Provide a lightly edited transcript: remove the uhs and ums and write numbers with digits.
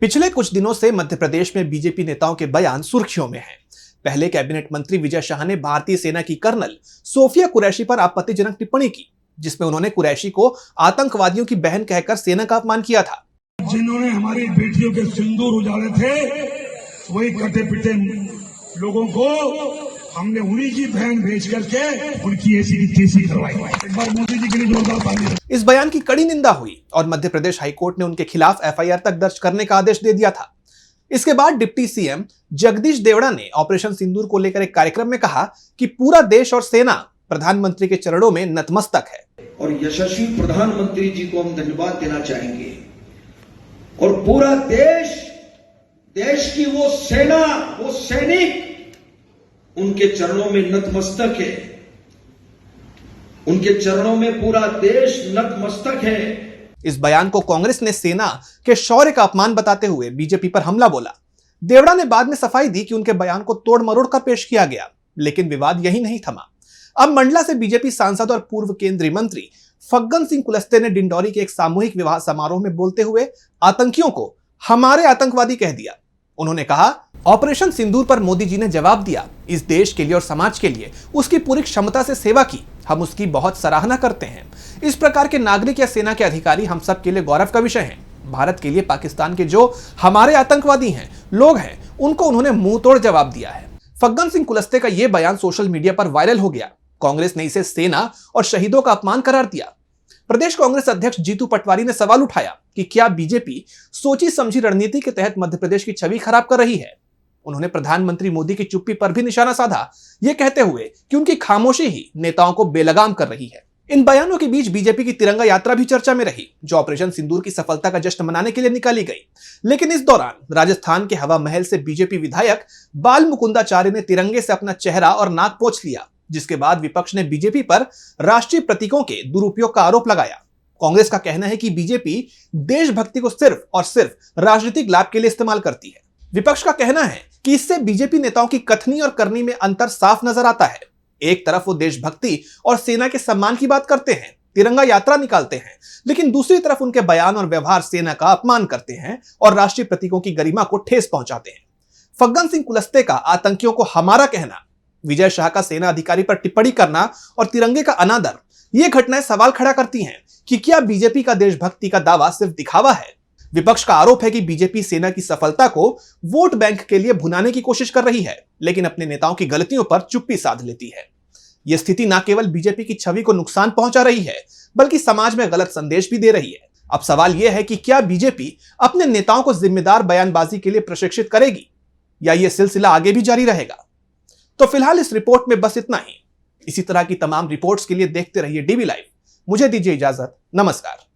पिछले कुछ दिनों से मध्य प्रदेश में बीजेपी नेताओं के बयान सुर्खियों में हैं। पहले कैबिनेट मंत्री विजय शाह ने भारतीय सेना की कर्नल सोफिया कुरैशी पर आपत्तिजनक टिप्पणी की, जिसमें उन्होंने कुरैशी को आतंकवादियों की बहन कहकर सेना का अपमान किया था। जिन्होंने हमारी बेटियों के सिंदूर उजाड़े थे, वही कटे पिटे लोगों को हमने उन्हीं की बहन भेज करके उनकी ऐसी की तैसी करवाई। एक बार मोदी जी के लिए जोरदार तालियां। इस बयान की कड़ी निंदा हुई और मध्य प्रदेश हाईकोर्ट ने उनके खिलाफ एफआईआर तक दर्ज करने का आदेश दे दिया था। इसके बाद डिप्टी सीएम जगदीश देवड़ा ने ऑपरेशन सिंदूर को लेकर एक कार्यक्रम में कहा कि पूरा देश और सेना प्रधानमंत्री के चरणों में नतमस्तक है। और यशस्वी प्रधानमंत्री जी को हम धन्यवाद देना चाहेंगे और पूरा देश की वो सेना, वो सैनिक उनके चरणों में नतमस्तक है। उनके चरणों में पूरा देश नतमस्तक है। इस बयान को कांग्रेस ने सेना के शौर्य का अपमान बताते हुए बीजेपी पर हमला बोला। देवड़ा ने बाद में सफाई दी कि उनके बयान को तोड़ मरोड़ कर पेश किया गया, लेकिन विवाद यही नहीं थमा। अब मंडला से बीजेपी सांसद और पूर्व केंद्रीय मंत्री फग्गन सिंह कुलस्ते ने डिंडौरी के एक सामूहिक विवाह समारोह में बोलते हुए आतंकियों को हमारे आतंकवादी कह दिया। उन्होंने कहा, ऑपरेशन सिंदूर पर मोदी जी ने जवाब दिया। इस देश के लिए और समाज के लिए उसकी पूरी क्षमता से सेवा की, हम उसकी बहुत सराहना करते हैं। इस प्रकार के नागरिक या सेना के अधिकारी हम सब के लिए गौरव का विषय हैं। भारत के लिए पाकिस्तान के जो हमारे आतंकवादी हैं, लोग हैं, उनको उन्होंने मुंह तोड़ जवाब दिया है। फग्गन सिंह कुलस्ते का यह बयान सोशल मीडिया पर वायरल हो गया। कांग्रेस ने इसे सेना और शहीदों का अपमान करार दिया। प्रदेश कांग्रेस अध्यक्ष जीतू पटवारी ने सवाल उठाया कि क्या बीजेपी सोची समझी रणनीति के तहत मध्य प्रदेश की छवि खराब कर रही है। उन्होंने प्रधानमंत्री मोदी की चुप्पी पर भी निशाना साधा, यह कहते हुए कि उनकी खामोशी ही नेताओं को बेलगाम कर रही है। इन बयानों के बीच बीजेपी की तिरंगा यात्रा भी चर्चा में रही, जो ऑपरेशन सिंदूर की सफलता का जश्न मनाने के लिए निकाली गई। लेकिन इस दौरान राजस्थान के हवा महल से बीजेपी विधायक बाल मुकुंदाचार्य ने तिरंगे से अपना चेहरा और नाक पोंछ लिया, जिसके बाद विपक्ष ने बीजेपी पर राष्ट्रीय प्रतीकों के दुरुपयोग का आरोप लगाया। कांग्रेस का कहना है कि बीजेपी देशभक्ति को सिर्फ और सिर्फ राजनीतिक लाभ के लिए इस्तेमाल करती है। विपक्ष का कहना है कि इससे बीजेपी नेताओं की कथनी और करनी में अंतर साफ नजर आता है। एक तरफ वो देशभक्ति और सेना के सम्मान की बात करते हैं, तिरंगा यात्रा निकालते हैं, लेकिन दूसरी तरफ उनके बयान और व्यवहार सेना का अपमान करते हैं और राष्ट्रीय प्रतीकों की गरिमा को ठेस पहुंचाते हैं। फग्गन सिंह कुलस्ते का आतंकियों को हमारा कहना, विजय शाह का सेना अधिकारी पर टिप्पणी करना और तिरंगे का अनादर, ये घटनाएं सवाल खड़ा करती हैं कि क्या बीजेपी का देशभक्ति का दावा सिर्फ दिखावा है। विपक्ष का आरोप है कि बीजेपी सेना की सफलता को वोट बैंक के लिए भुनाने की कोशिश कर रही है, लेकिन अपने नेताओं की गलतियों पर चुप्पी साध लेती है। यह स्थिति न केवल बीजेपी की छवि को नुकसान पहुंचा रही है, बल्कि समाज में गलत संदेश भी दे रही है। अब सवाल यह है कि क्या बीजेपी अपने नेताओं को जिम्मेदार बयानबाजी के लिए प्रशिक्षित करेगी या यह सिलसिला आगे भी जारी रहेगा। तो फिलहाल इस रिपोर्ट में बस इतना ही। इसी तरह की तमाम रिपोर्ट्स के लिए देखते रहिए डीवी लाइव। मुझे दीजिए इजाजत। नमस्कार।